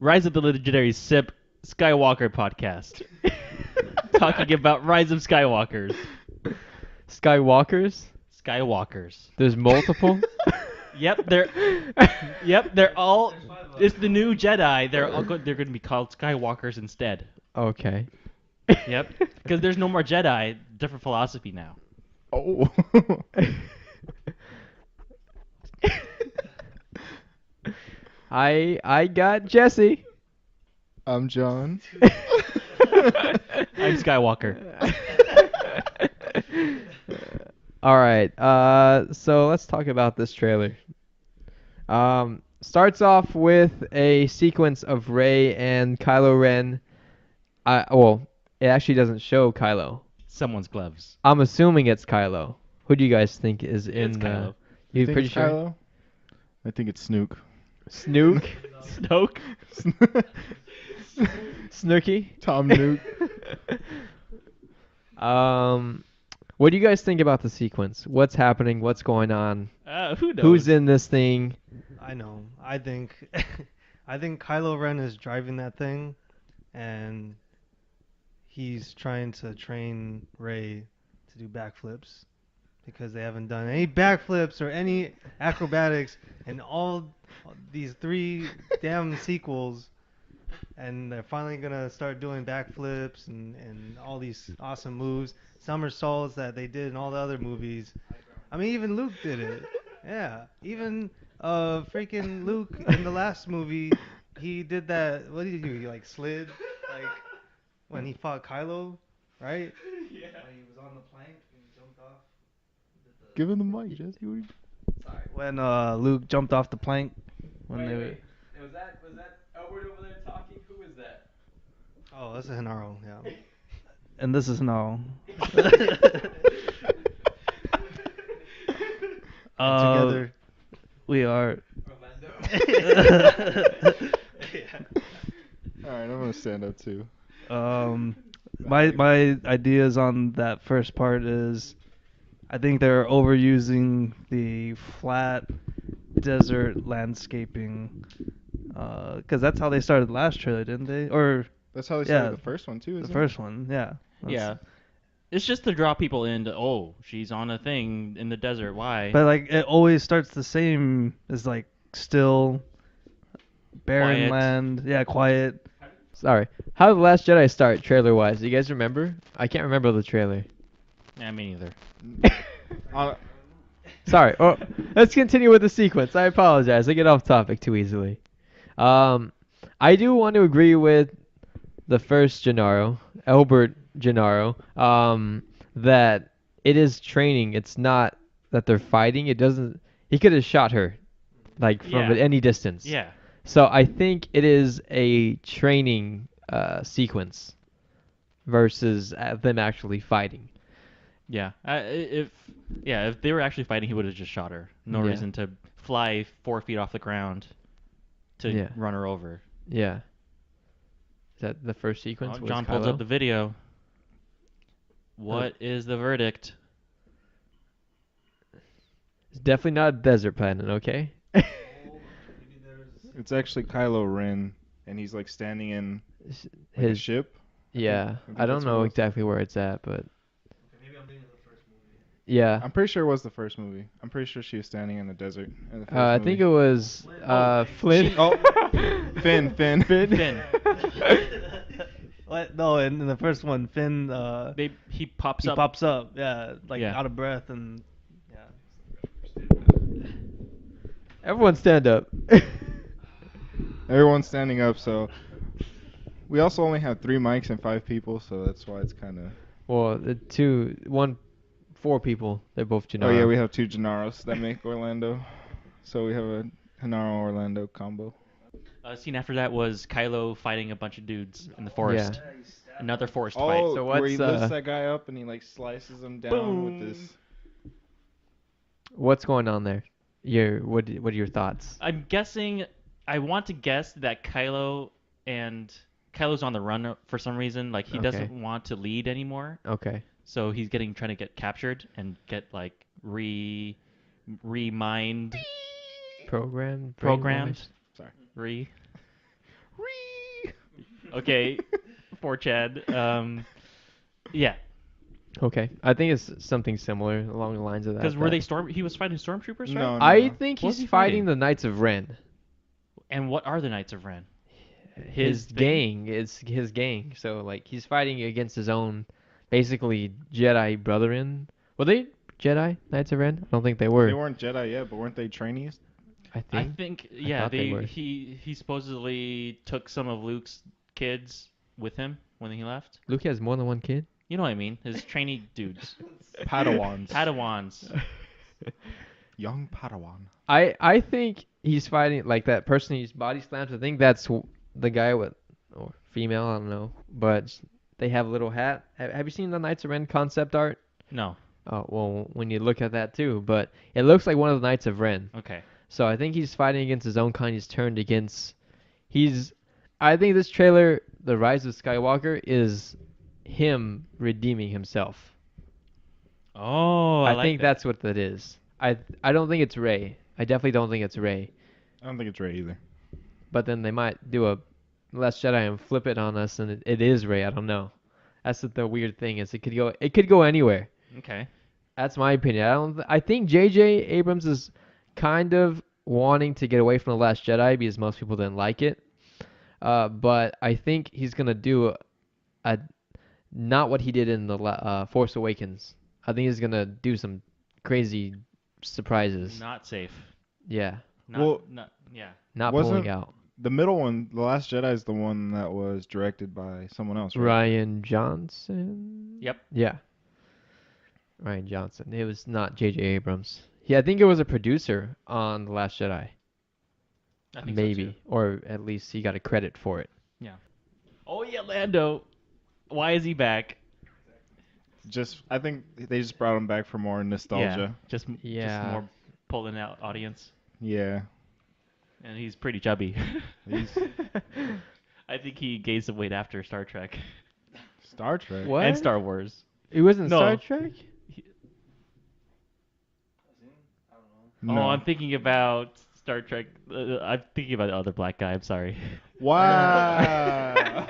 Rise of the Legendary Sip Skywalker podcast. Talking about Rise of Skywalkers. Skywalkers? Skywalkers. There's multiple? Yep, they're all. It's the new Jedi. They're going to be called Skywalkers instead. Okay. Yep, because there's no more Jedi. Different philosophy now. Oh. I got Jesse. I'm John. I'm Skywalker. All right. So let's talk about this trailer. Starts off with a sequence of Rey and Kylo Ren. Well, it actually doesn't show Kylo. Someone's gloves. I'm assuming it's Kylo. Who do you guys think is in It's the? Kylo. You think pretty it's sure? Kylo? I think it's Snook. Snook? Snoke. Snooky? Tom Nook. What do you guys think about the sequence? What's happening? What's going on? Who knows? Who's in this thing? I know. I think I think Kylo Ren is driving that thing, and he's trying to train Rey to do backflips because they haven't done any backflips or any acrobatics in all these 3 damn sequels, and they're finally gonna start doing backflips and all these awesome moves, somersaults that they did in all the other movies. I mean, even Luke did it. Yeah, even freaking Luke in the last movie, he did that. What did he do? He like slid, like when he fought Kylo, right? Yeah. When he was on the plank and he jumped off. Give him the mic, Jesse. What are you... Sorry. When Luke jumped off the plank. When they were... Was that Elwood over there talking? Who is that? Oh, that's a Hinaro, yeah. And this is no. Together, we are. All right, I'm gonna stand up too. My ideas on that first part is, I think they're overusing the flat desert landscaping, because that's how they started the last trailer, didn't they? Or That's how they yeah, started the first one too, the isn't first one, yeah. Yeah. It's just to draw people into, oh, she's on a thing in the desert. Why? But like it always starts the same as like still barren Quiet. land. Yeah, quiet. Sorry. How did The Last Jedi start, trailer-wise? Do you guys remember? I can't remember the trailer. Yeah, me neither. it? Sorry. Oh, let's continue with the sequence. I apologize. I get off topic too easily. I do want to agree with the first Gennaro, Albert Gennaro, that it is training. It's not that they're fighting. It doesn't. He could have shot her, like from Yeah. any distance. Yeah. So I think it is a training sequence versus them actually fighting. Yeah. If they were actually fighting, he would have just shot her. No Yeah. reason to fly 4 feet off the ground to Yeah. run her over. Yeah. Is that the first sequence? Oh, was John pulls Kylo? up the video. What is the verdict? It's definitely not a desert planet, okay? It's actually Kylo Ren, and he's like standing in like, a His ship. yeah. think I don't that's know what it was. exactly where it's at, but yeah. I'm pretty sure it was the first movie. I'm pretty sure she was standing in the desert in the first I think it was Flynn. Oh, Finn. Finn. What? No, in the first one, Finn. He pops He up. pops up. Yeah, like Yeah. out of breath and. Yeah. Everyone stand up. Everyone's standing up, so we also only have 3 mics and 5 people, so that's why it's kind of. Well, four people. They're both Oh Gennaro. yeah, we have 2 Gennaros that make Orlando, so we have a Gennaro Orlando combo. Scene after that was Kylo fighting a bunch of dudes in the forest. Yeah. Another forest Oh, fight. So where he what's, lifts that guy up and he like slices him down with this. What's going on there? What are your thoughts? I'm guessing. I want to guess that Kylo's on the run for some reason. Like he Okay. doesn't want to lead anymore. Okay. So he's trying to get captured and get like remind Programmed. programmed. Sorry. Re. Okay, 4chan. Yeah, Okay, I think it's something similar along the lines of that. because were they storm? He was fighting stormtroopers, right? No, I think What was he's he fighting fighting? the Knights of Ren. And what are the Knights of Ren? His thing? gang. It's his gang. So like he's fighting against his own, basically Jedi brethren. Were they Jedi Knights of Ren? I don't think they were. They weren't Jedi yet, but weren't they trainees? I I think. think I yeah, thought they they were. he supposedly took some of Luke's kids with him when he left. Luke has more than one kid. You know what I mean? His trainee dudes, Padawans. Padawans. Young Padawan. I think he's fighting like that person he's body slams. I think that's the guy with or female. I don't know, but they have a little hat. Have you seen the Knights of Ren concept art? No. Oh well, when you look at that too, but it looks like one of the Knights of Ren. Okay. So I think he's fighting against his own kind. He's turned against. I think this trailer, The Rise of Skywalker, is him redeeming himself. Oh, I like think that. that's what that is. I don't think it's Rey. I definitely don't think it's Rey. I don't think it's Rey either. But then they might do a Last Jedi and flip it on us, and it is Rey. I don't know. That's the weird thing is it could go anywhere. Okay. That's my opinion. I think J.J. Abrams is kind of wanting to get away from The Last Jedi because most people didn't like it. But I think he's gonna do a not what he did in the Force Awakens. I think he's gonna do some crazy surprises. Not safe. Yeah, Yeah. not Wasn't- pulling out. The middle one, The Last Jedi, is the one that was directed by someone else, right? Ryan Johnson. Yep. Yeah. Ryan Johnson. It was not J.J. Abrams. Yeah, I think it was a producer on The Last Jedi. I think so, Maybe, too. or at least he got a credit for it. Oh yeah, Lando. Why is he back? I think they just brought him back for more nostalgia. Just Yeah. more pulling out audience, Yeah. and he's pretty chubby. He's I think he gained some weight after Star Trek Star Trek. What? and Star Wars. It wasn't No. Star Trek? No. Oh, I'm thinking about Star Trek. I'm thinking about the other black guy. I'm sorry. Wow.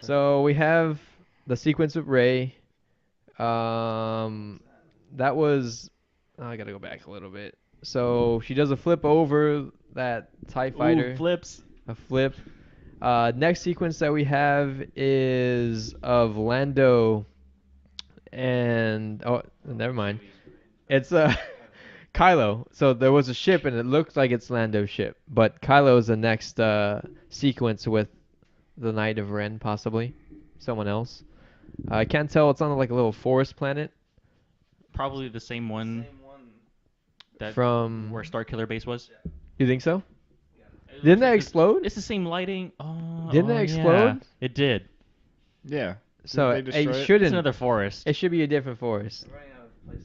So we have the sequence with Rey. That was. I gotta go back a little bit. So she does a flip over that TIE fighter. Ooh, flips. A flip. Next sequence that we have is of Lando and never mind. It's Kylo. So there was a ship and it looks like it's Lando's ship, but Kylo is the next sequence with the Knight of Ren, possibly someone else. I can't tell. It's on like a little forest planet Probably the same one that from. where Starkiller Base was. You think so? Didn't that explode? It's the same lighting. Oh, Didn't that yeah. explode? It did. Yeah. So Didn't they destroy it it? shouldn't. It's another forest. It should be a different forest.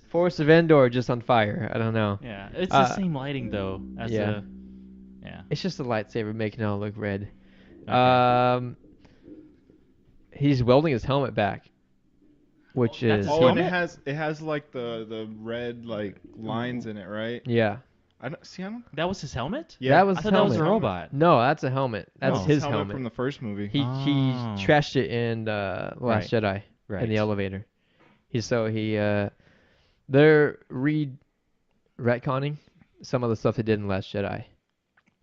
Forest of Endor just on fire. I don't know. Yeah, it's the Uh, same lighting though. As yeah. Yeah. It's just a lightsaber making it all look red. Okay. He's welding his helmet back, which That's is his Oh, and helmet? it has like the red like lines in it, right? yeah. I don't. That was his helmet? Yeah. That was I his thought that was a helmet. robot. No, that's a helmet. That's No, his helmet helmet. from the first movie. He Oh. trashed it in Last Right. Jedi Right. in the elevator. They're retconning some of the stuff they did in Last Jedi,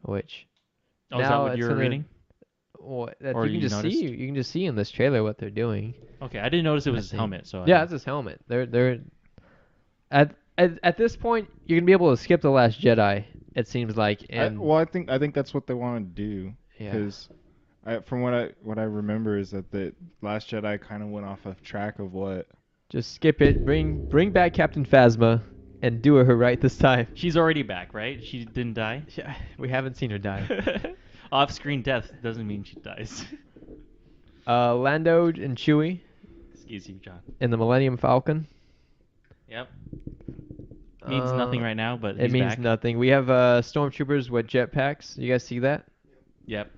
which Oh, is that now what it's you were in a- reading? Or Or you can you just noticed? see. You can just see in this trailer what they're doing. Okay, I didn't notice it was his think. helmet. So Yeah, that's his helmet. They're at this point you're gonna be able to skip the Last Jedi. It seems like, and I think that's what they want to do. yeah, Because from what I remember is that the Last Jedi kind of went off of track of what. just skip it. Bring back Captain Phasma, and do her right this time. she's already back, right? She didn't die. Yeah, we haven't seen her die. Off-screen death doesn't mean she dies. Lando and Chewie Excuse you, John. in the Millennium Falcon. Yep. Means nothing right now, but It he's means back. nothing. We have stormtroopers with jetpacks. You guys see that? Yep.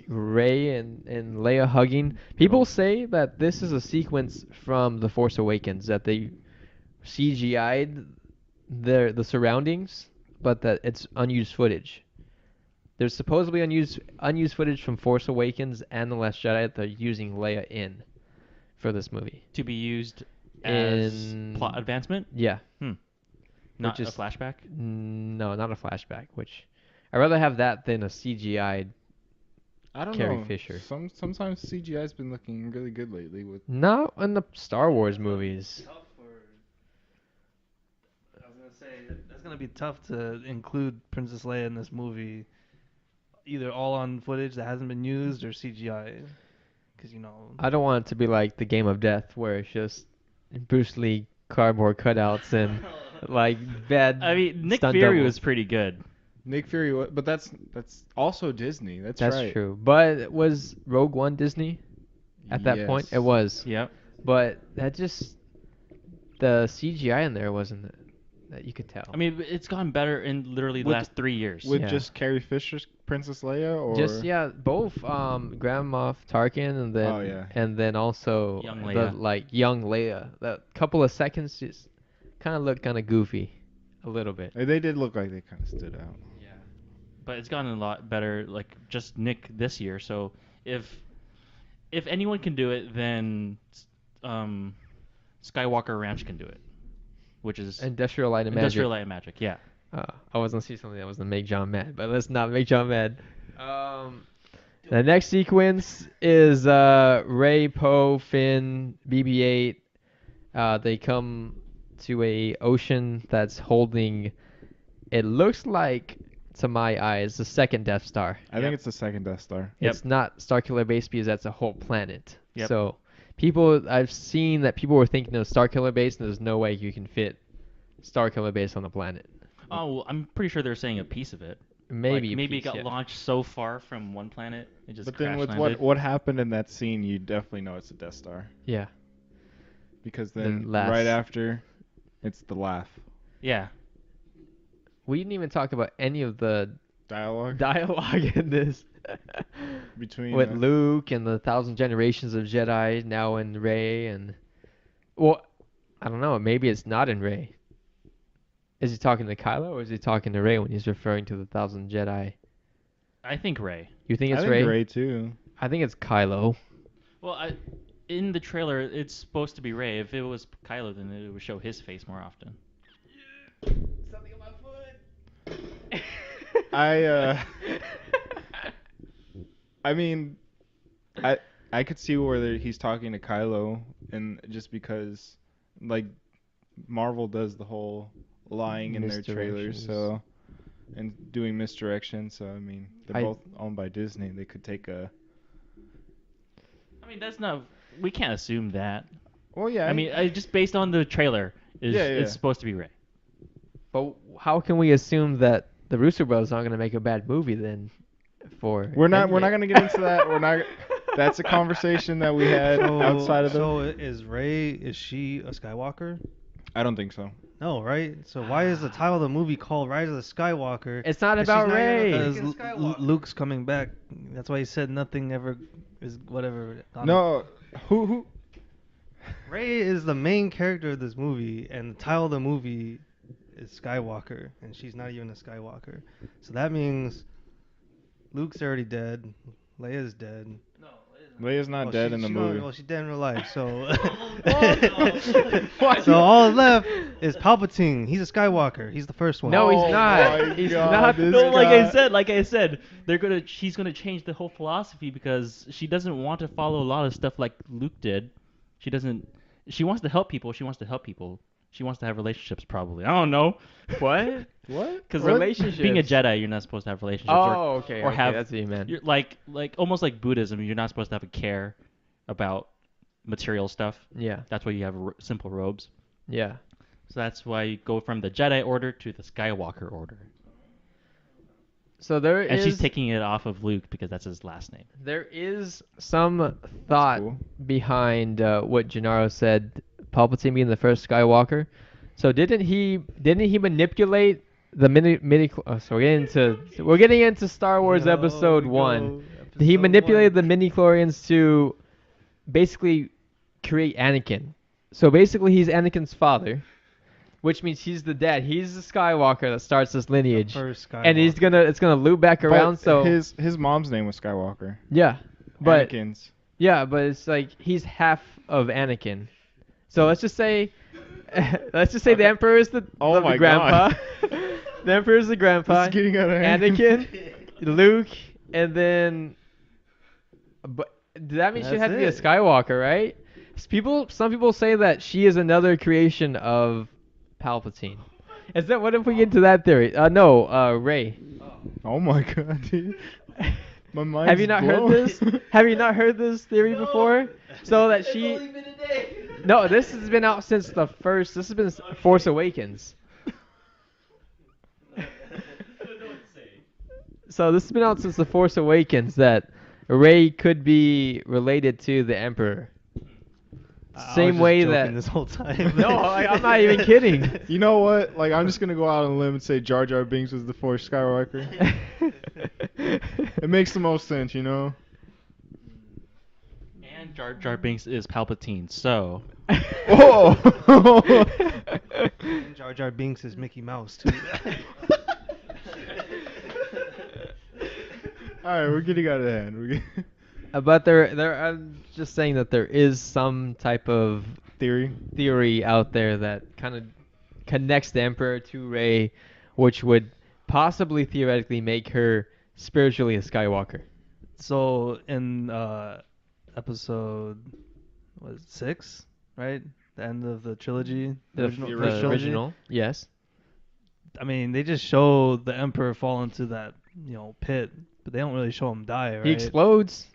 Rey and Leia hugging. People say that this is a sequence from The Force Awakens, that they CGI'd the surroundings, but that it's unused footage. there's supposedly unused footage from Force Awakens and The Last Jedi that they're using Leia in for this movie. To be used as In plot advancement? Yeah. Not is a flashback? No, not a flashback. Which I'd rather have that than a CGI. I don't Carrie know. Fisher. Sometimes CGI's been looking really good lately. With Not in the Star Wars movies. I was gonna say that's gonna be tough to include Princess Leia in this movie, either all on footage that hasn't been used or CGI, because I don't want it to be like the Game of Death where it's just Bruce Lee cardboard cutouts and like bad. I mean, Nick stunt Fury doubles. was pretty good. Nick Fury, but that's also Disney. That's right. True. But was Rogue One Disney at that point? It Yes. was. Yep. But that just the CGI in there wasn't that you could tell. I mean, it's gotten better in literally the With- last 3 years. With Yeah. just Carrie Fisher's Princess Leia, or both Grand Moff Tarkin and then Oh, yeah. and then also Young the Leia. young Leia. That couple of seconds just kind of looked kind of goofy, a little bit. They did look like they kind of stood out. Yeah. But it's gotten a lot better, like just Nick this year. So if anyone can do it, then Skywalker Ranch can do it, which is Industrial Light and Magic. Industrial Light and Magic. Yeah. I was gonna see something that was gonna make John mad, but let's not make John mad. The next sequence is Rey, Poe, Finn, BB-8. They come to a ocean that's holding. It looks like, to my eyes, the second Death Star. I think it's the second Death Star. Yep. It's not Starkiller Base because that's a whole planet. Yep. So I've seen that people were thinking of Starkiller Base, and there's no way you can fit Starkiller Base on the planet. Oh, well, I'm pretty sure they're saying a piece of it. Maybe Like, maybe a piece, it got yeah. launched so far from one planet it just But then crash with landed. what happened in that scene, you definitely know it's a Death Star. Yeah. Because The then last- right after, it's the laugh. Yeah. We didn't even talk about any of the Dialogue dialogue in this. between With Luke and the thousand generations of Jedi now in Rey and well, I don't know. Maybe it's not in Rey. Is he talking to Kylo or is he talking to Rey when he's referring to the thousand Jedi? I think Rey. You think I it's think Rey? Rey too. I think it's Kylo. Well, in the trailer, it's supposed to be Rey. If it was Kylo, then it would show his face more often. Something on my foot. I mean, I could see where he's talking to Kylo, and just because, like, Marvel does the whole lying in their trailers, Misdirections. so and doing misdirection. So I mean, they're both owned by Disney. They could take a. I mean, that's not. We can't assume that. Well, yeah. I mean, just based on the trailer, it's supposed to be Rey. But how can we assume that the Russo brothers aren't going to make a bad movie then? We're not going to get into that. We're not. That's a conversation that we had outside of the. So is she a Skywalker? I don't think so. No, right? So why is the title of the movie called Rise of the Skywalker? It's not If she's about not even- Rey. Because It's Skywalker. Luke's coming back. That's why he said nothing ever is whatever. No, who? Rey is the main character of this movie, and the title of the movie is Skywalker, and she's not even a Skywalker. So that means Luke's already dead. Leia's dead. No, Leia's not dead in the movie. Well, she's dead in real life, so. What? So all left is Palpatine. He's a Skywalker. He's the first one. No, he's Oh not. my He's God, not. this No, guy- like I said, she's gonna change the whole philosophy because she doesn't want to follow a lot of stuff like Luke did. She doesn't. She wants to help people. She wants to have relationships, probably. I don't know. What? What? Because Relationships. being a Jedi, you're not supposed to have relationships. Oh, okay. Or okay, have that's what you meant. You're like almost like Buddhism. You're not supposed to have a care about material stuff. Yeah. That's why you have simple robes. Yeah. So that's why you go from the Jedi Order to the Skywalker Order. So there And is she's taking it off of Luke because that's his last name. there is some thought cool. behind what Gennaro said, Palpatine being the first Skywalker. So didn't he manipulate the mini so we're getting into Star Wars Episode 1. He manipulated the midi-chlorians to basically create Anakin. So basically he's Anakin's father. which means he's the dad. He's the Skywalker that starts this lineage, First Skywalker. and it's gonna loop back around. But So his mom's name was Skywalker. yeah, but Anakin's. yeah, but it's like he's half of Anakin. So let's just say the Emperor is the Oh my grandpa. God. The Emperor is the grandpa. This is getting out of hand. Anakin, Luke, and then. But that means she That's had to be a it. Skywalker, right? Some people say that she is another creation of Palpatine. Is that what if we get into that theory? No, Rey. Oh my God, dude. My mind's Have you not blown. heard this? Have you not heard this theory before? So that she. No, this has been out since the first. This has been Force Awakens. So this has been out since the Force Awakens that Rey could be related to the Emperor. Same way that. this whole time. No, I'm not even kidding. You know what? Like, I'm just gonna go out on a limb and say Jar Jar Binks was the Force Skywalker. It makes the most sense, you know. And Jar Jar Binks is Palpatine, so. Whoa! And Jar Jar Binks is Mickey Mouse too. All right, we're getting out of hand. But I'm just saying that there is some type of theory out there that kind of connects the Emperor to Rey, which would possibly theoretically make her spiritually a Skywalker. So in episode 6, right? The end of the trilogy, The first trilogy. original, yes. I mean, they just show the Emperor fall into that pit, but they don't really show him die, right? He explodes.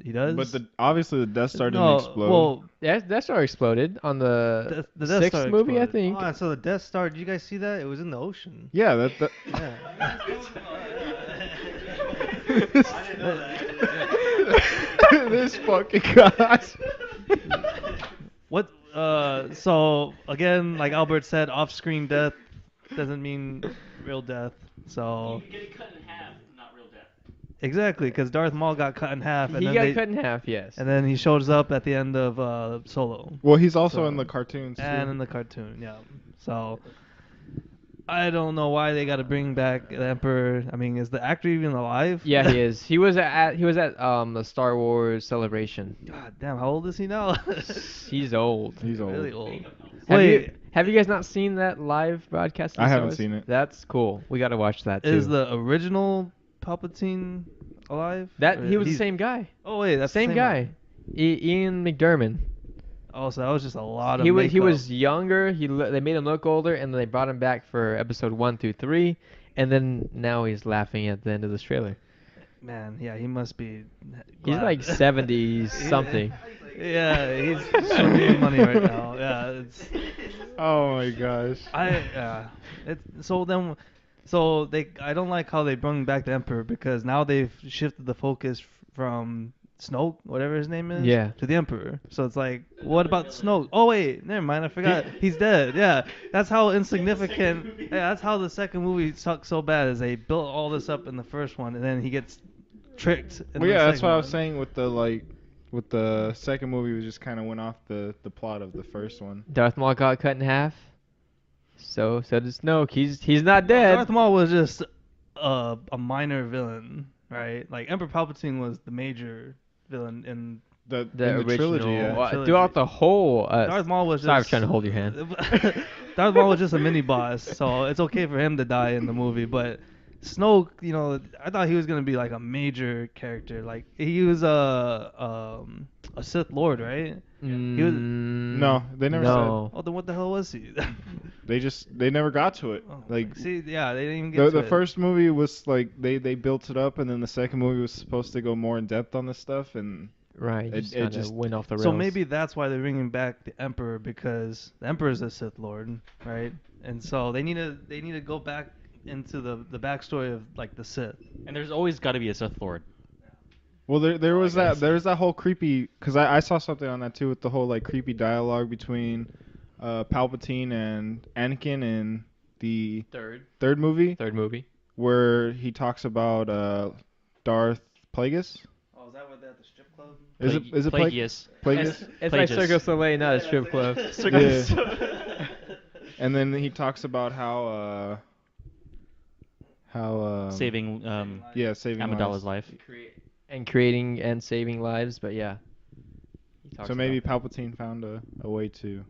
He does. But obviously the Death Star didn't no, explode. Well, Yeah, Death Star exploded on the the Death sixth Star movie, I exploded. think. Oh, so the Death Star. Did you guys see that? It was in the ocean. yeah, that. Yeah. This fucking guy. What? So again, like Albert said, off-screen death doesn't mean real death. So Getting cut in half, not real death. exactly, because Darth Maul got cut in half, and He then got cut in half, yes. and then he shows up at the end of Solo. Well, he's also So- in the cartoons too. And in the cartoon, yeah. So I don't know why they got to bring back the Emperor. I mean, is the actor even alive? Yeah, he is. He was at the Star Wars celebration. God damn, how old is he now? He's old. He's old. Really old. Have you guys not seen that live broadcast? of I Star haven't Wars? seen it. That's cool. We got to watch that too. Is the original Palpatine alive? That Or he was the he's- same guy. Oh wait, that's the Same guy. Ian McDermott. Oh, so that was just a lot of. He makeup. was younger. They made him look older, and then they brought him back for episode 1 through 3, and then now he's laughing at the end of this trailer. Man, yeah, he must be. He's glad. like 70 something. Yeah, he's showing money right now. Yeah, it's. Oh my gosh. I don't like how they bring back the Emperor because now they've shifted the focus from Snoke, whatever his name is, Yeah. to the Emperor. So it's like, what about Snoke? Oh wait, never mind, I forgot. He's dead. Yeah, that's how insignificant. Yeah, that's how the second movie sucked so bad is they built all this up in the first one and then he gets tricked. In Well, the yeah, that's second what I was one. saying with the second movie. We just kind of went off the plot of the first one. Darth Maul got cut in half. So did Snoke. He's not dead. Darth Maul was just a minor villain, right? Like Emperor Palpatine was the major villain in. The The original. trilogy, yeah. Trilogy. Throughout the whole. Darth Maul was just. Sorry, I was trying to hold your hand. Darth Maul was just a mini boss, so it's okay for him to die in the movie. But Snoke, I thought he was gonna be like a major character. Like he was a Sith Lord, right? He was. No, they never No. Oh, then what the hell was he? they never got to it. Oh, Like see, yeah, they didn't even get the to the it. first movie was like they built it up, and then the second movie was supposed to go more in depth on this stuff, and Right. It- Just it kind of just- went off the rails. So maybe that's why they're bringing back the Emperor because the Emperor is a Sith Lord, right? And so they need to go back into the backstory of like the Sith. And there's always got to be a Sith Lord. well, there was I guess. that whole creepy because I saw something on that too with the whole like creepy dialogue between Palpatine and Anakin in the third movie Third movie. where he talks about Darth Plagueis. Oh, is that what they're at the strip club? Is it Plagueis? Plagueis? It's like Cirque du Soleil, not a strip club. Yeah. And then he talks about how Saving saving Amidala's lives. life. Creating and saving lives, but yeah. He talks So maybe about Palpatine found a way to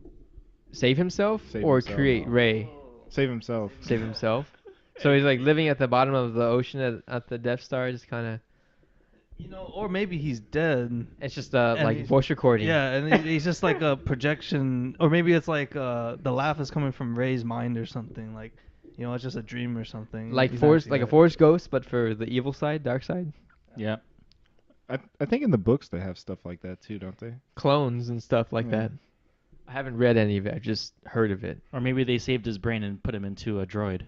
save himself Save or himself. create Rey. save himself. Save himself. So he's like living at the bottom of the ocean at the Death Star, just kind of. You know, or maybe he's dead. It's just And like he's- voice recording. Yeah, and he's just like a projection, or maybe it's like the laugh is coming from Ray's mind or something. Like, you know, it's just a dream or something. Like He's force, actually like a dead. Force ghost, but for the evil side, dark side. Yeah. I think in the books they have stuff like that too, don't they? Clones and stuff like Yeah. that. I haven't read any of it. I've just heard of it. Or maybe they saved his brain and put him into a droid.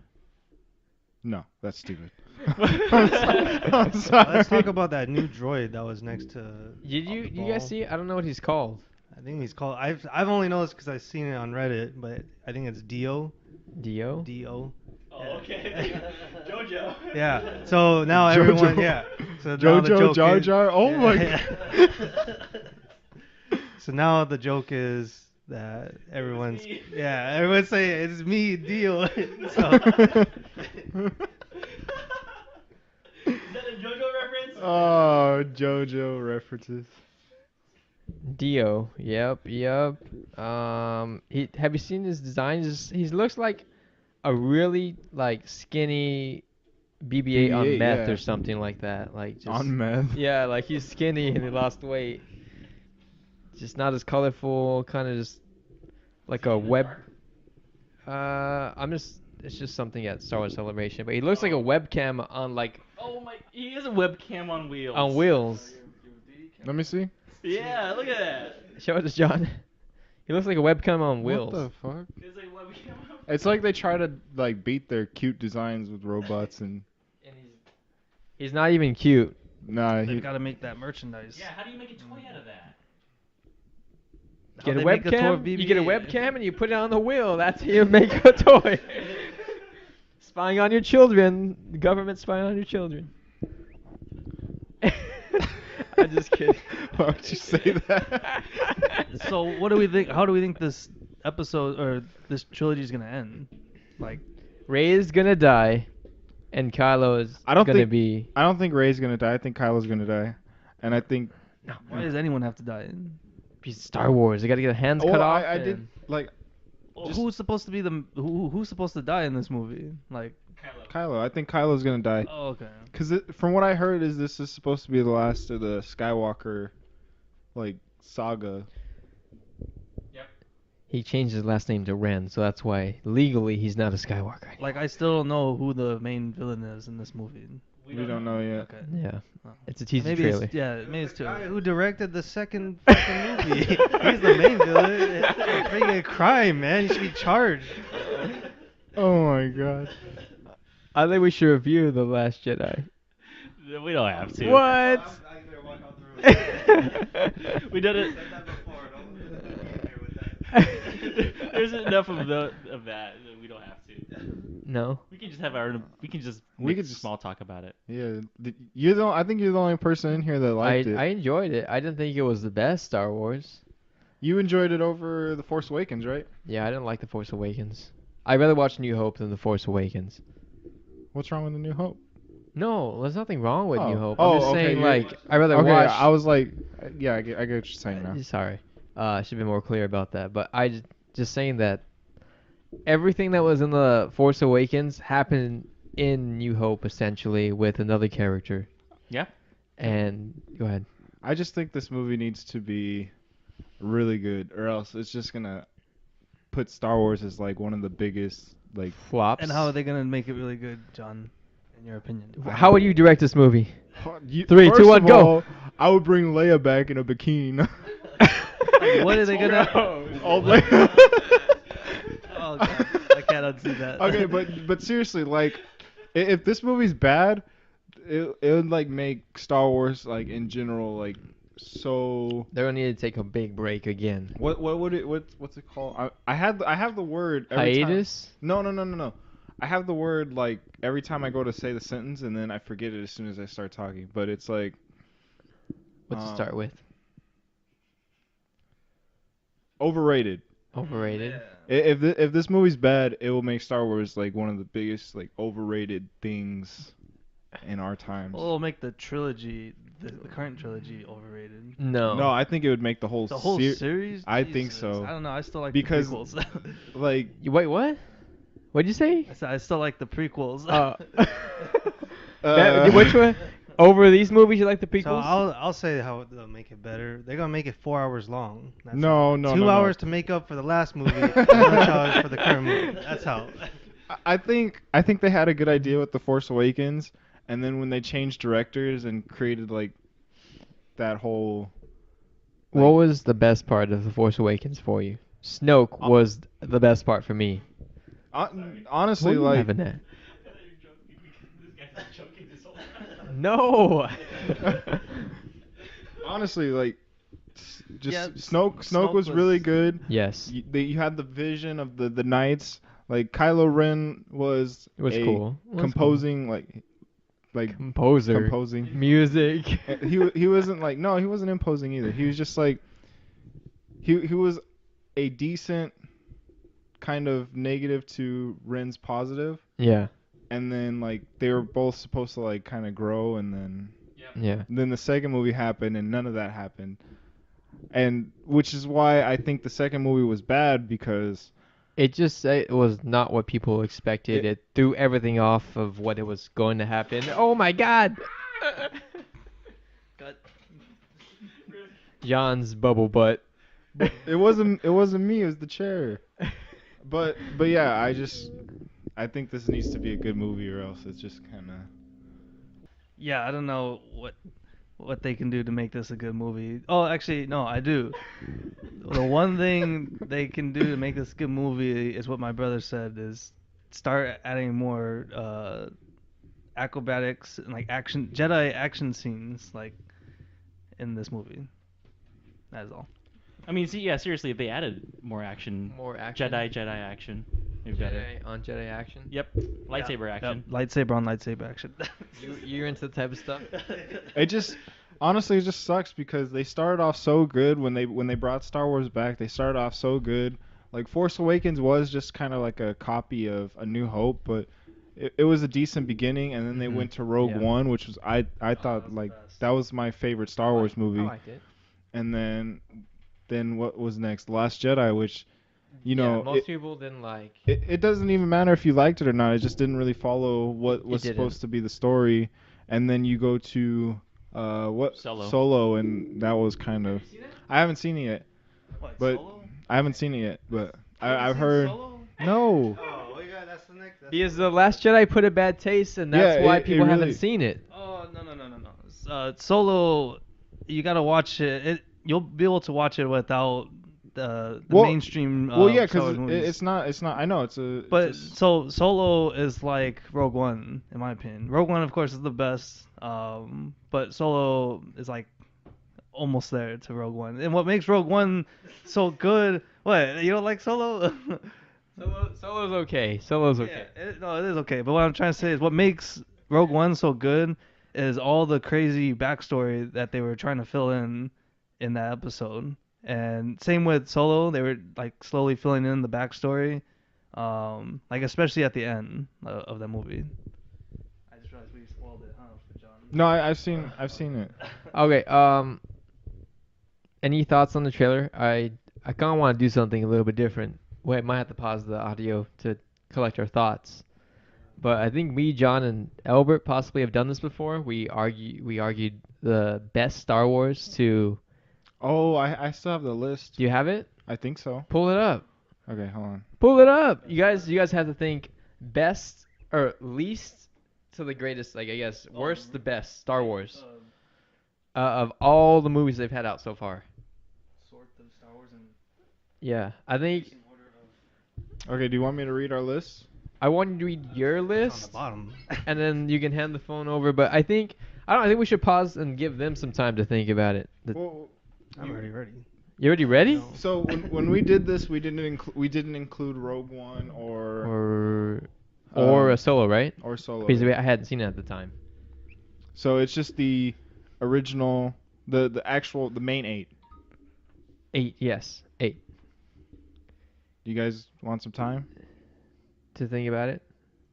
No, that's stupid. I'm sorry. Let's talk about that new droid that was next to. Did you the guys ball. see it? I don't know what he's called. I think he's called. I've only noticed because I've seen it on Reddit, but I think it's Dio. Dio. Dio. Oh, okay. Jojo. Yeah. So now Jojo. everyone. Yeah. So now the Jojo joke Jar is- Jar. Oh my Yeah. god. So now the joke is that everyone's me. everyone's saying it's me, Dio. So Is that a JoJo reference? Oh, JoJo references. Dio. Yep. Have you seen his design? He looks like a really like skinny BB-8 on BB-8, meth yeah. or something like that. Like just On meth. Yeah, like he's skinny and he lost weight. Just not as colorful, kind of just like a web. It's just something at Star Wars Celebration, but he looks like a webcam on like Oh my! He is a webcam on wheels. on wheels. Let me see. Yeah, look at that. Show it to John. He looks like a webcam on wheels. What the fuck? It's like webcam on. It's like they try to like beat their cute designs with robots and He's not even cute. nah. they've got to make that merchandise. Yeah, how do you make a toy out of that? Get a they make a toy of webcam. You get a BB-8. webcam and you put it on the wheel. That's how you make a toy. Spying on your children. The government spying on your children. I'm just kidding. Why would you say that? So what do we think? How do we think this episode or this trilogy is gonna end? Like, Rey is gonna die, and Kylo is I don't gonna think- be. I don't think Rey's gonna die. I think Kylo's gonna die, and I think. why does anyone have to die? He's Star Wars. They gotta get the hands cut Well, off. I did and- like Well, Just- who's supposed to be who's supposed to die in this movie? Like, Kylo. I think Kylo's gonna die. oh, okay. Cause from what I heard, this is supposed to be the last of the Skywalker, like saga. He changed his last name to Ren, so that's why legally he's not a Skywalker. Anymore. Like, I still don't know who the main villain is in this movie. We don't know yet. Okay. Yeah, Oh. it's a teaser Maybe trailer. it's, yeah, maybe it's too. Who directed the second fucking movie? He's the main villain. It's freaking a crime, man. He should be charged. Oh my god. I think we should review The Last Jedi. We don't have to. What? We did it. There's enough of that. We don't have to. No. We can just have our. We can just. We Make could just- small talk about it. Yeah, I think you're the only person in here that liked it. I enjoyed it. I didn't think it was the best Star Wars. You enjoyed it over The Force Awakens, right? Yeah, I didn't like The Force Awakens. I'd rather watch New Hope than The Force Awakens. What's wrong with The New Hope? No, there's nothing wrong with New Oh. Hope. Oh, I'm just okay, saying, you're- like, I'd rather Okay, watch. I was like, yeah, I get what you're saying now. Sorry. I should be more clear about that. But just saying that everything that was in The Force Awakens happened in New Hope, essentially, with another character. Yeah. And go ahead. I just think this movie needs to be really good, or else it's just gonna put Star Wars as like one of the biggest like. Flops. And how are they gonna make it really good, John? In your opinion? How would you direct this movie? You, 3, 2, first 1, of go. all, I would bring Leia back in a bikini. Like, what are they gonna? All Leia. Oh god, I can't unsee that. Okay, but seriously, like, if this movie's bad, it would like make Star Wars like in general like so. They're gonna need to take a big break again. What would it what's it called? I have the word every Hiatus? time. No. I have the word like every time I go to say the sentence and then I forget it as soon as I start talking. But it's like What's it start with? overrated. Overrated. Yeah. If this movie's bad, it will make Star Wars like one of the biggest like overrated things in our times. Well, it'll make the trilogy, the current trilogy, overrated. No, I think it would make the whole The whole series? I think Jesus. so. I don't know. I still like Because- the prequels. Like Wait, what? What'd you say? I said I still like the prequels. Which one? Over these movies, you like the prequels? So I'll say how they'll make it better. They're gonna make it 4 hours long. That's No, how. no, 2 no, no. hours to make up for the last movie. and 1 hour for the current movie. That's how. I think they had a good idea with The Force Awakens, and then when they changed directors and created like that whole. What was the best part of The Force Awakens for you? Snoke was the best part for me. Honestly, What are you like having that? No. honestly, like just Yeah, Snoke was really good. Yes. You had the vision of the knights. Like Kylo Ren was It was a cool. It was composing like Composer. composing. Music. He wasn't like no, he wasn't imposing either. He was just like he was a decent kind of negative to Ren's positive, Yeah. and then like they were both supposed to like kind of grow, and Yeah. then the second movie happened and none of that happened. And which is why I think the second movie was bad, because It was not what people expected. It threw everything off of what it was going to happen. Oh my God! John's bubble butt. it wasn't me, it was the chair. But yeah, I think this needs to be a good movie, or else it's just kind of. Yeah, I don't know what they can do to make this a good movie. Oh, actually, no, I do. The one thing they can do to make this a good movie is what my brother said: is start adding more acrobatics and like Jedi action scenes like in this movie. That is all. I mean, see, yeah, seriously, if they added more action, More action. Jedi action, maybe better. Jedi on Jedi action. Yep, lightsaber action. Yep, lightsaber on lightsaber action. You're into that type of stuff. It just honestly, it just sucks because they started off so good when they brought Star Wars back. They started off so good. Like Force Awakens was just kind of like a copy of A New Hope, but it was a decent beginning. And then they went to Rogue One, which was I thought like that was my favorite Star Wars movie. I liked it. And then what was next? Last Jedi, which you know most people didn't like. it doesn't even matter if you liked it or not. It just didn't really follow what was supposed to be the story. And then you go to Solo, and that was kind of. I haven't seen it yet. What, But Solo? I haven't seen it yet, but I've seen heard. Solo? No. Oh, that's the next. He is the Last Jedi put a bad taste, and that's Yeah, why it people really- haven't seen it. Oh no. Solo, you gotta watch it. You'll be able to watch it without the mainstream. Well, yeah, Star Wars because movies. it's not. I know it's a. But it's a so Solo is like Rogue One, in my opinion. Rogue One, of course, is the best. But Solo is like almost there to Rogue One. And what makes Rogue One so good? What, you don't like Solo? Solo's okay. Solo's okay. Yeah, it is okay. But what I'm trying to say is what makes Rogue One so good is all the crazy backstory that they were trying to fill in that episode. And same with Solo, they were like slowly filling in the backstory, like especially at the end of the movie. I just realized we spoiled it, huh, for John? No, I've seen it. Okay. Any thoughts on the trailer? I kind of want to do something a little bit different. We might have to pause the audio to collect our thoughts. But I think me, John, and Albert possibly have done this before. We argued the best Star Wars to. Oh, I still have the list. Do you have it? I think so. Pull it up. Okay, hold on. Pull it up. You guys have to think best or least to the greatest. Like I guess worst to best Star Wars of all the movies they've had out so far. Sort of Star Wars and Yeah, I think order of Okay, do you want me to read our list? I want you to read your on list. the bottom. And then you can hand the phone over. But I think we should pause and give them some time to think about it. Well, I'm already ready. You already ready? No. so when we did this, we didn't include Rogue One or Or a Solo, right? Solo. Because I hadn't seen it at the time. So it's just the original, the main 8. 8, yes, 8. Do you guys want some time? To think about it.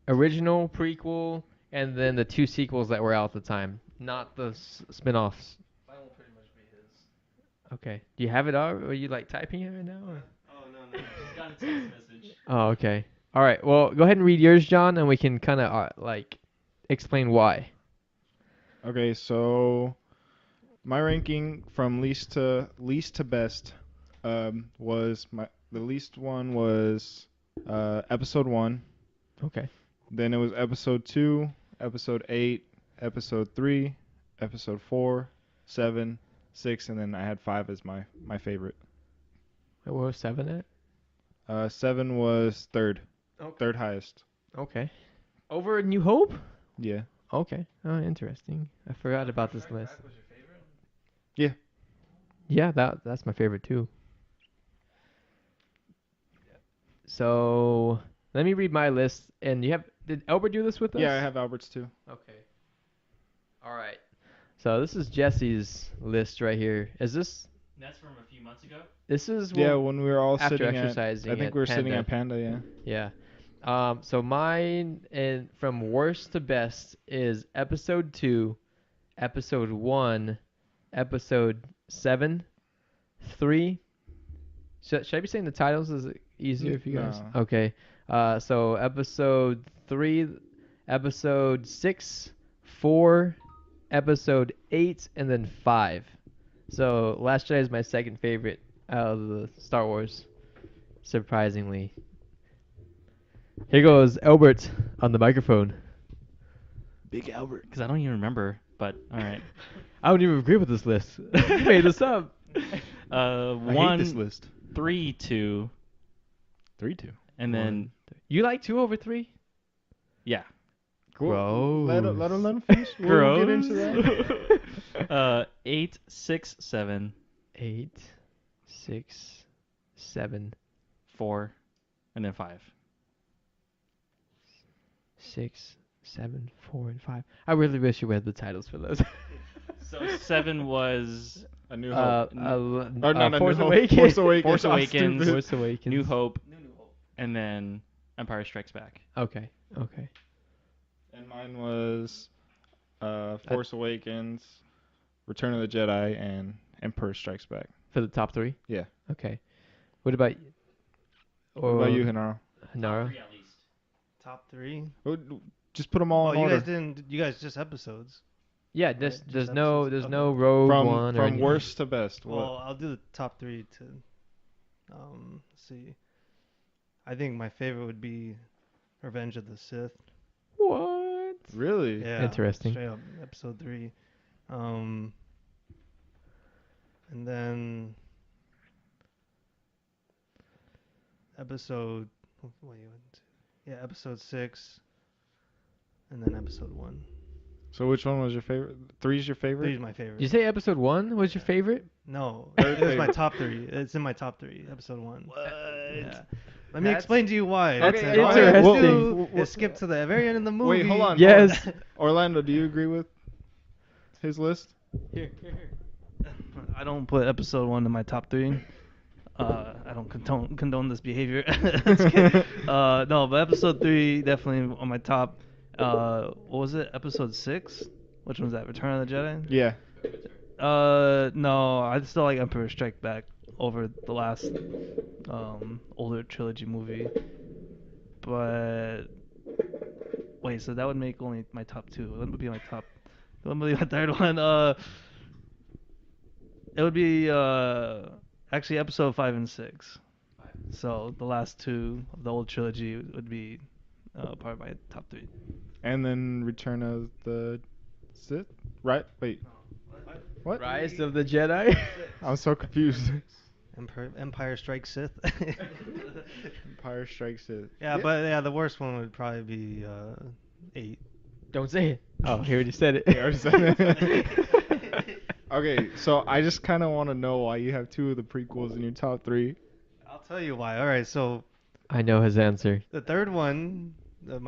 Original, prequel, and then the 2 sequels that were out at the time, not the spin-offs. Mine will pretty much be his. Okay. Do you have it all? Are you like typing it right now? Or? Oh no. Just got a text message. Oh, okay. All right. Well, go ahead and read yours, John, and we can kind of like explain why. Okay, so my ranking from least to best was the least one was episode 1. Okay. Then it was episode 2, episode 8, episode 3, episode 4, 7, 6, and then I had 5 as my favorite. What was 7 at? 7 was third. Okay. Third highest. Okay. Over New Hope? Yeah. Okay. Oh, interesting. I forgot about this list. Was your favorite? Yeah. Yeah, that's my favorite too. So let me read my list. And did Albert do this with us? Yeah, I have Albert's too. Okay. All right. So this is Jesse's list right here. Is this? That's from a few months ago. This is Yeah, when we were all after sitting exercising. I think at we were sitting Panda. at Panda, yeah. Yeah. So mine and from worst to best is episode 2, episode 1, episode 7, 3. Should I be saying the titles? Is it easier if you guys? No. Okay. So episode 3, episode 6, 4, episode 8, and then 5. So Last Jedi is my second favorite out of the Star Wars, surprisingly. Here goes Albert on the microphone. Big Albert. Because I don't even remember, but all right. I don't even agree with this list. You made this up. I 1, hate this list. 3, 2, 3-2. and then You like 2 over 3? yeah. Gross. Let him finish. We'll get into that. 8, 6, 7, 8, 6, 7, 4, and then 5. 6, 7, 4, and 5. I really wish you had the titles for those. So 7 was A New Hope. Force New Hope. Awakens. Force Awakens. Force I'm Awakens. stupid. Force Awakens. New Hope, and then Empire Strikes Back. Okay. And mine was Force Awakens, Return of the Jedi, and Emperor Strikes Back. For the top 3? Yeah. Okay. What about What about you, Hinaro? Hanara? Top 3 at least. Top 3. Just put them all Oh, in you order. guys didn't. You guys just episodes. Yeah, Just there's episodes. no Okay. Rogue One or From anything. worst to best. Well, I'll do the top 3 to. Let's see. I think my favorite would be Revenge of the Sith. What? Really? Yeah. Interesting. Straight up, episode 3. And then episode. Episode 6. And then episode 1. So which one was your favorite? 3's your 3 favorite? is my favorite. Did you say episode 1 was your favorite? No, Third it was my favorite. top 3. It's in my top 3. Episode 1. What? Yeah. Let me That's- explain to you why. Okay, That's all I interesting. have to Well, do is skip to the very end of the movie. Wait, hold on. Yes. Orlando, do you agree with his list? Here. I don't put episode 1 in my top 3. I don't condone this behavior. Just kidding. No, but episode 3 definitely on my top. What was it? Episode 6? Which one's that? Return of the Jedi? Yeah. No, I still like Emperor Strike Back over the last older trilogy movie. But wait, so that would make only my top 2. What would be my top? What would be my third one? It would be actually episode 5 and 6. So the last 2 of the old trilogy would be part of my top 3. And then Return of the Sith? Right? Wait. What? Rise of the Jedi. I'm so confused. Empire Strikes Sith. Empire Strikes Sith. Yeah, but yeah, the worst one would probably be 8. Don't say it. Oh, he already said it. He already said it. Okay, so I just kind of want to know why you have 2 of the prequels in your top 3. I'll tell you why. All right, so I know his answer. the third one, the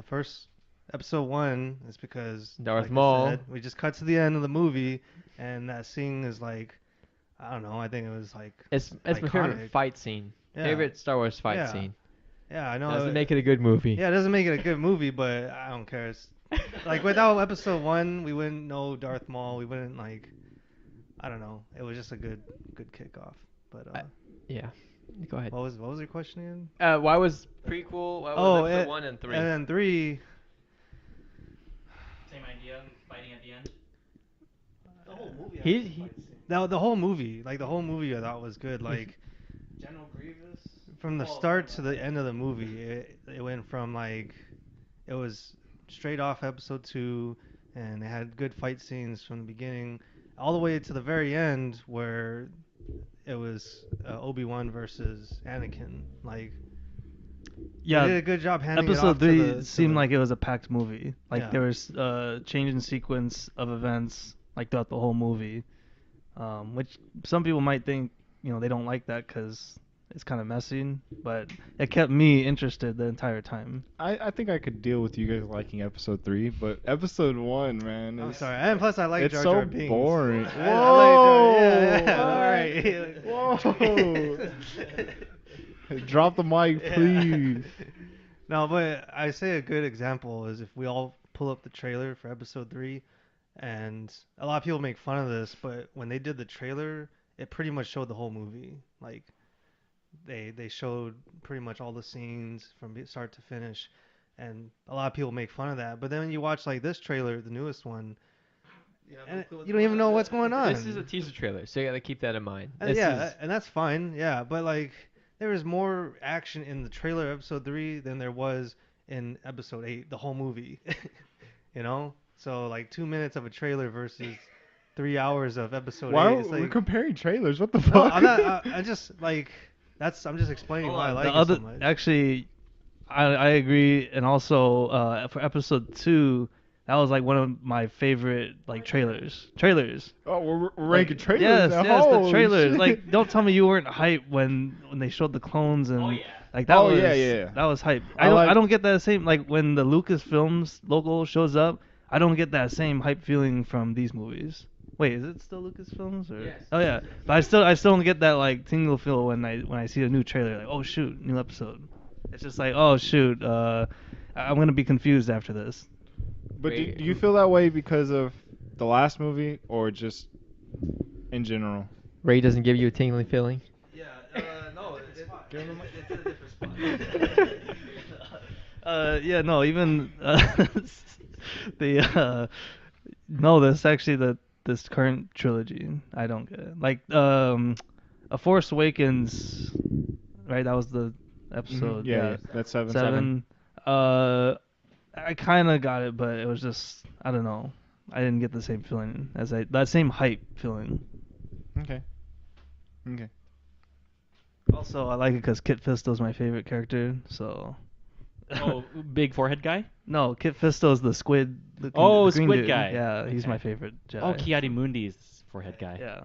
first episode 1 is because Darth like I Maul. said, we just cut to the end of the movie, and that scene is like, I don't know. I think it was like It's my favorite iconic. fight scene. Yeah. Favorite Star Wars fight Yeah. scene. Yeah, I know. Doesn't make it a good movie. Yeah, it doesn't make it a good movie, but I don't care. It's, like without episode 1, we wouldn't know Darth Maul. We wouldn't like. I don't know. It was just a good kickoff. But Yeah. Go ahead. what was your question again? Why was prequel? Why Oh, was episode 1 and 3? And then 3. Same idea, fighting at the end. The whole movie. He The whole movie, like the whole movie, I thought was good. Like General Grievous. from the start to the end of the movie, it went from like it was straight off episode 2, and it had good fight scenes from the beginning all the way to the very end where it was Obi-Wan versus Anakin. Like they did a good job handing it off Episode 3 to seemed the, like it was a packed movie. Like Yeah. there was change in sequence of events like throughout the whole movie, which some people might think they don't like that because it's kind of messy, but it kept me interested the entire time. I think I could deal with you guys liking episode 3, but episode 1, man. I'm is- sorry, and plus I like It's Jar so Jar Binks. boring. I like Whoa! Jar, yeah, Whoa! Drop the mic, Yeah. please. No, but I say a good example is if we all pull up the trailer for episode 3, and a lot of people make fun of this, but when they did the trailer, it pretty much showed the whole movie. Like they showed pretty much all the scenes from start to finish, and a lot of people make fun of that. But then when you watch like this trailer, the newest one, and you don't even know what's going on. This is a teaser trailer, so you gotta keep that in mind. And This yeah, is- and that's fine. Yeah, but like there was more action in the trailer episode 3 than there was in episode 8, the whole movie. You know? So like 2 minutes of a trailer versus 3 hours of episode Why 8. are It's we like comparing trailers? What the no, fuck? I'm not. I just like I'm just explaining why I like the it other, so much. actually, I agree, and also for episode 2, that was like one of my favorite like trailers. Oh, we're ranking trailers. Yes, now. yes, the Holy trailers. shit. Like, don't tell me you weren't hyped when they showed the clones and like that Oh, was yeah. that was hype. I like- I don't get that same like when the Lucasfilms logo shows up. I don't get that same hype feeling from these movies. Wait, is it still Lucasfilms or? Yes. Oh yeah, but I still don't get that like tingle feel when I see a new trailer. Like, oh shoot, new episode. It's just like, oh shoot, I'm gonna be confused after this. But do you feel that way because of the last movie or just in general? Ray doesn't give you a tingling feeling. Yeah, no, it's a different yeah, no, even the no, this actually this current trilogy, I don't get it. Like A Force Awakens, right? That was the episode. Yeah, that's 7. I kind of got it, but it was just I don't know. I didn't get the same feeling as that same hype feeling. Okay. Also, I like it because Kit Fisto's my favorite character. So. Oh, big forehead guy. No, Kit Fisto's the squid. The Oh, green squid dude. guy. Yeah, he's Okay. my favorite Jedi. Oh, Ki-Adi-Mundi's forehead guy. Yeah.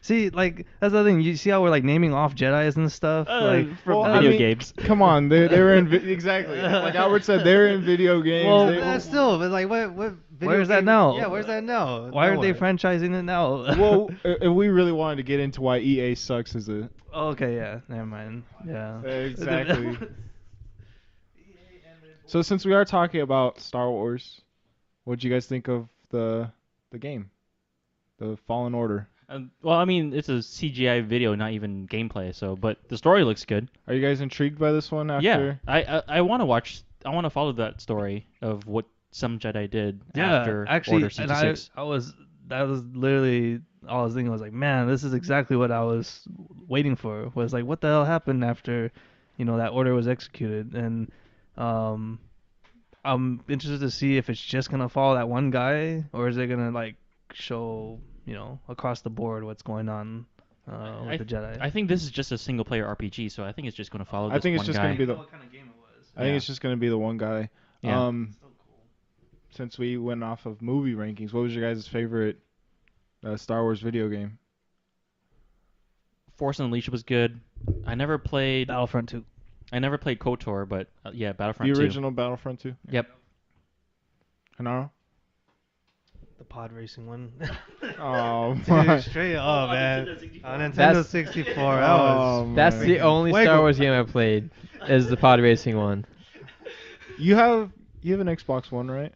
See, like that's the thing. You see how we're like naming off Jedi's and stuff. Like from Well, video I mean, games. Come on, they were in exactly. Like Albert said, they're in video games. Well, They- That's still, but like what video Where's that game- now? Yeah, where's that now? why Now aren't they what? franchising it now? well, if we really wanted to get into why EA sucks as a Oh, okay, yeah, never mind. Yeah. Exactly. So since we are talking about Star Wars, what do you guys think of the game, the Fallen Order? Well, I mean, it's a CGI video, not even gameplay. So, but the story looks good. Are you guys intrigued by this one? Yeah, After I want to watch. I want to follow that story of what some Jedi did Yeah, after actually, Order and 66. that was literally all I was thinking. I was like, man, this is exactly what I was waiting for. Was like, what the hell happened after, that order was executed? And I'm interested to see if it's just gonna follow that one guy, or is it gonna like show, across the board what's going on with the Jedi. I think this is just a single player RPG, so I think it's just going to follow. I This think it's one just guy. gonna be the. what kind of game it was. I think Yeah. it's just gonna be the one guy. Yeah. Since we went off of movie rankings, what was your guys' favorite Star Wars video game? Force Unleashed was good. I never played. Battlefront 2. I never played KOTOR, but yeah, Battlefront The 2. original Battlefront 2. Yep. Hanaro? the pod racing one. Oh Dude, my. straight up, man. Nintendo 64. On Nintendo That's- 64, that Oh, was. That's man. the only Fuego. Star Wars game I played. Is the pod racing one. You have an Xbox One, right?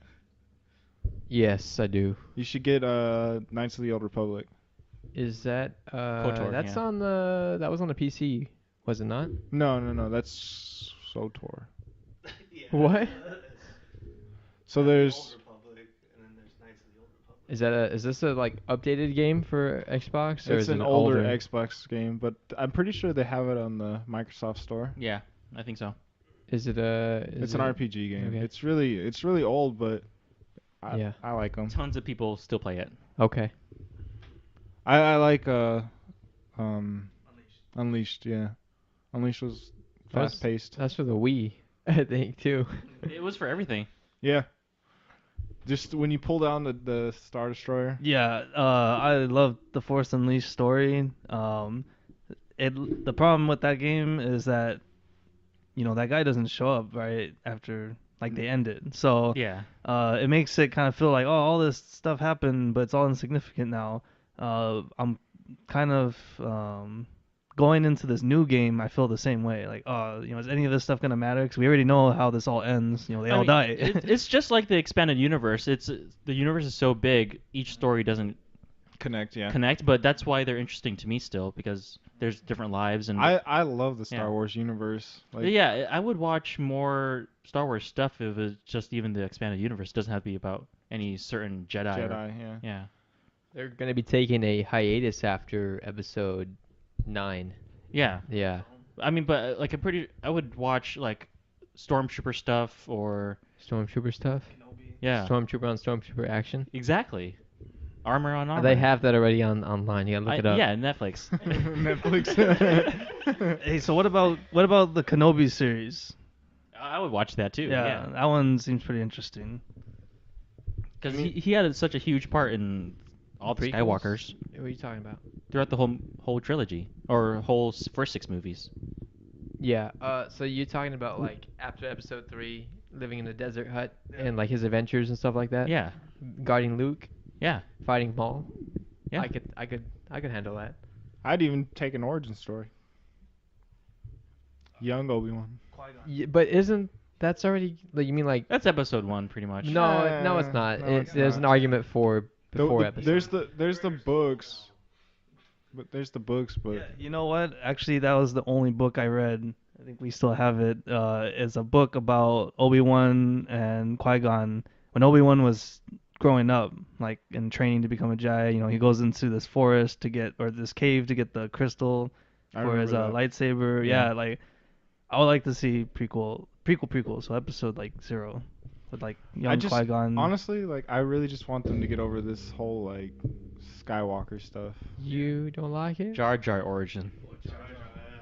Yes, I do. You should get Knights of the Old Republic. Is that KOTOR, that's yeah. on the that was on the PC, was it not? No, that's SOTOR. What? So there's Is this a like updated game for Xbox or it's is it an older Xbox game, but I'm pretty sure they have it on the Microsoft Store. Yeah, I think so. Is it a? It's an RPG game. okay. It's really old, but Yeah. I like them. Tons of people still play it. Okay. I like Unleashed. Yeah, Unleashed was That's- fast paced. That's for the Wii, I think too. It was for everything. Yeah. Just when you pull down the Star Destroyer. Yeah, I love the Force Unleashed story. The problem with that game is that, that guy doesn't show up right after like they end it. So Yeah. it makes it kind of feel like, oh, all this stuff happened, but it's all insignificant now. I'm kind of going into this new game. I feel the same way. Like, is any of this stuff gonna matter? Because we already know how this all ends. They all die. It's just like the expanded universe. The universe is so big, each story doesn't Connect, yeah. connect, but that's why they're interesting to me still because there's different lives and I love the Star Yeah. Wars universe. Like, yeah, I would watch more Star Wars stuff if it's just even the expanded universe. It doesn't have to be about any certain Jedi. Jedi, yeah. Yeah. They're gonna be taking a hiatus after Episode 9. Yeah. Yeah. I mean, but like I would watch like Stormtrooper stuff or Stormtrooper stuff. yeah. Stormtrooper on Stormtrooper action. Exactly. Armor on armor. They have that already online. You gotta look it up. Yeah, Netflix. Netflix. Hey, so what about the Kenobi series? I would watch that too. Yeah, that one seems pretty interesting. Because he had such a huge part in all the Prequels? Skywalkers What are you talking about? throughout the whole trilogy or whole first 6 movies. Yeah. So you're talking about like after Episode 3, living in the desert hut and like his adventures and stuff like that. Yeah. Guarding Luke, Yeah. fighting Maul. Yeah. I could handle that. I'd even take an origin story. Young Obi-Wan. Yeah, but isn't that's already like you mean like That's episode 1 pretty much. no it's not. No, it's There's an not. argument for before episodes. There's the books. But there's the books, but Yeah, you know what? Actually, that was the only book I read. I think we still have it. It's a book about Obi-Wan and Qui-Gon. When Obi-Wan was growing up, like in training to become a Jedi, he goes into this forest this cave to get the crystal I for his remember that. lightsaber. Yeah. Yeah, like I would like to see prequel, so episode like 0 with like young Qui-Gon. honestly, like, I really just want them to get over this whole like Skywalker stuff. You don't like it? Jar Jar origin.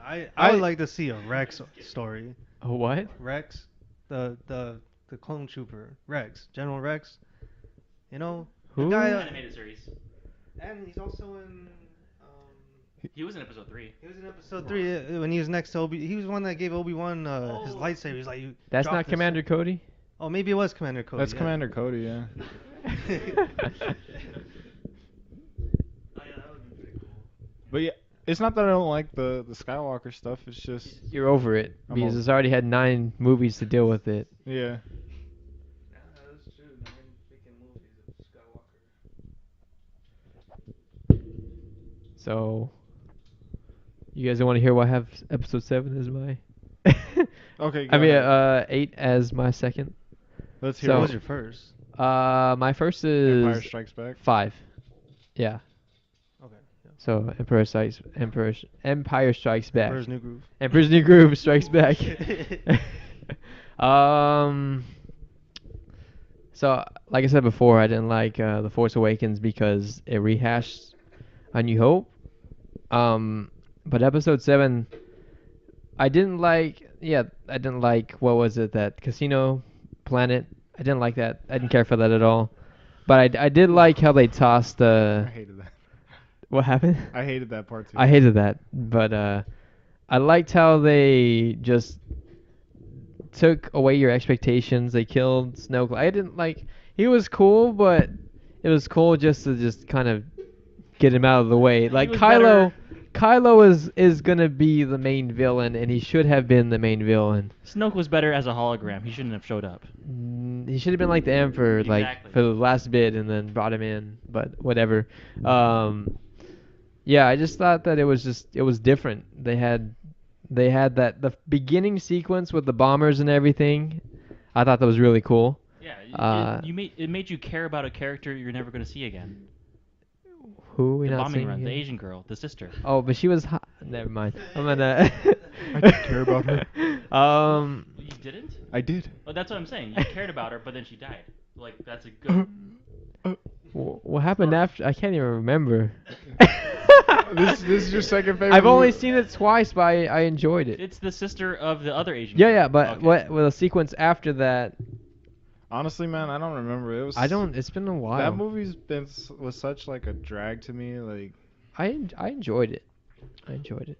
I would like to see a Rex story. A what? Rex, the clone trooper, Rex, General Rex. The Who? guy, Animated series. and he's also in. He was in episode 3. He was in episode 3 when he was next to Obi. He was the one that gave Obi-Wan his lightsaber. He's like, That's drop not this." Commander Cody? Oh, maybe it was Commander Cody. That's yeah. Commander Cody, yeah. But yeah, it's not that I don't like the Skywalker stuff. It's just You're over it I'm because over it's already had 9 movies to deal with it. yeah. So you guys don't want to hear why I have episode 7 as my Okay. Go I mean ahead. 8 as my second. Let's so- hear What it. was your first? My first is Empire Strikes Back. 5. Yeah. Okay. So Empire Strikes Back. Emperor's New Groove. Emperor's New Groove Strikes Back. So like I said before, I didn't like The Force Awakens because it rehashed A New Hope. But episode 7 I didn't like what was it, that casino planet. I didn't like that. I didn't care for that at all. But I did like how they tossed I the hated that. what happened? I hated that part too. I hated that, but I liked how they just took away your expectations. They killed Snoke. I didn't like. He was cool, but it was cool just to just kind of get him out of the way. Like was Kylo is gonna be the main villain, and he should have been the main villain. Snoke was better as a hologram. He shouldn't have showed up. He should have been like the Emperor, like Exactly. for the last bit, and then brought him in. But whatever. Yeah, I just thought that it was different. They had that the beginning sequence with the bombers and everything. I thought that was really cool. Yeah, it made you care about a character you're never going to see again. Who we The not bombing seeing run, the again? Asian girl, the sister. Oh, but she was hot. Never mind. I'm gonna. I didn't care about her. You didn't? I did. Oh, that's what I'm saying. You cared about her, but then she died. Like that's a good. What happened after? I can't even remember. This is your second favorite I've only movie? seen it twice, but I enjoyed it. It's the sister of the other Asian. Yeah, girl. yeah, but Okay. what the sequence after that? Honestly, man, I don't remember. It was. I don't. It's been a while. That movie's was such like a drag to me. Like I enjoyed it. I enjoyed it.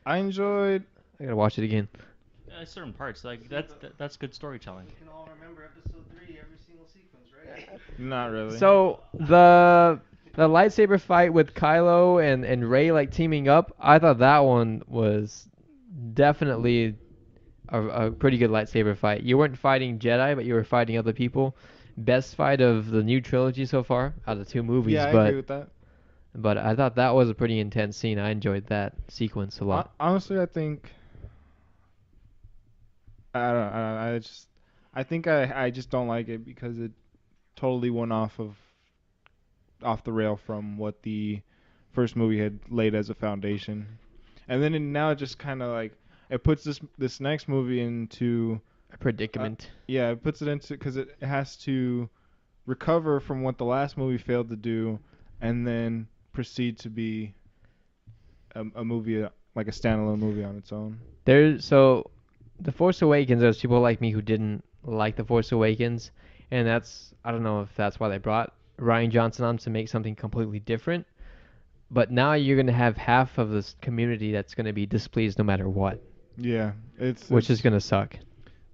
I enjoyed. I gotta watch it again. Certain parts, like that's good storytelling. You can all remember episode 3, every single sequence, right? Not really. So the lightsaber fight with Kylo and Rey like teaming up, I thought that one was definitely a pretty good lightsaber fight. You weren't fighting Jedi, but you were fighting other people. Best fight of the new trilogy so far out of 2 movies, yeah, I but agree with that. I thought that was a pretty intense scene. I enjoyed that sequence a lot. Honestly, I think. I don't. I think I just don't like it because it totally went off the rail from what the first movie had laid as a foundation, and then now it just kind of like it puts this next movie into A predicament. yeah, it puts it into because it has to recover from what the last movie failed to do, and then proceed to be a movie like a standalone movie on its own. So The Force Awakens, there's people like me who didn't like The Force Awakens, and I don't know if that's why they brought Ryan Johnson on to make something completely different. But now you're going to have half of this community that's going to be displeased no matter what, Yeah, which is going to suck.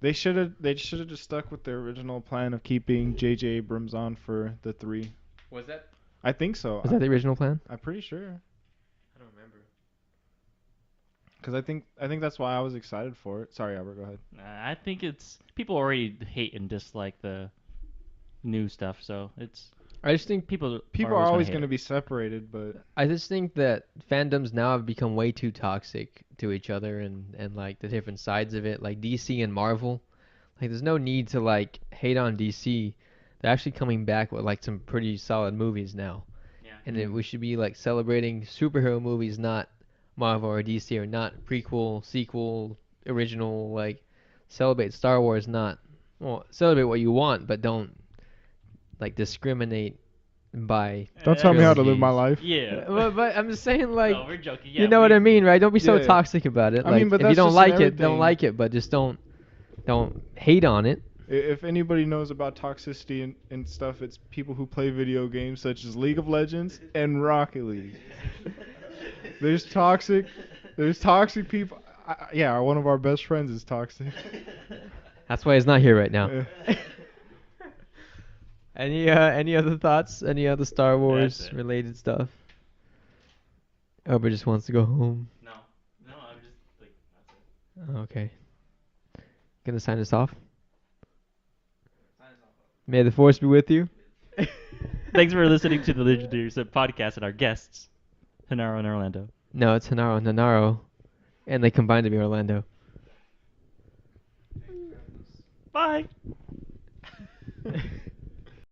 They should have just stuck with their original plan of keeping J.J. Abrams on for the 3. Was that I think so. was that the original plan? I'm pretty sure. I don't remember. Because I think that's why I was excited for it. Sorry, Albert, go ahead. I think it's people already hate and dislike the new stuff, so it's I just think people. People are always hate going to it. be separated, but I just think that fandoms now have become way too toxic to each other and like the different sides of it, like DC and Marvel. Like there's no need to like hate on DC. They're actually coming back with like some pretty solid movies now. Yeah. And then we should be like celebrating superhero movies, not Marvel or DC, or not prequel, sequel, original. Like celebrate Star Wars, not celebrate what you want, but don't like discriminate by. don't tell me how to live my trilogies. life. Yeah. But I'm just saying, like, no, we're joking. Yeah, you know what I mean, right? Don't be so Yeah. toxic about it. I Like, mean, but if you that's don't just like in it, don't everything. like it. But just don't hate on it. If anybody knows about toxicity and stuff, it's people who play video games such as League of Legends and Rocket League. There's toxic people. Yeah, one of our best friends is toxic. That's why he's not here right now. Yeah. Any other thoughts? Any other Star Wars it. related stuff? Albert just wants to go home. No, I'm just like that's it. Okay. Gonna sign us off. May the force be with you. Thanks for listening to the Legendary podcast and our guests, Hanaro and Orlando. No, it's Hanaro and Nanaro, and they combined to be Orlando. Bye.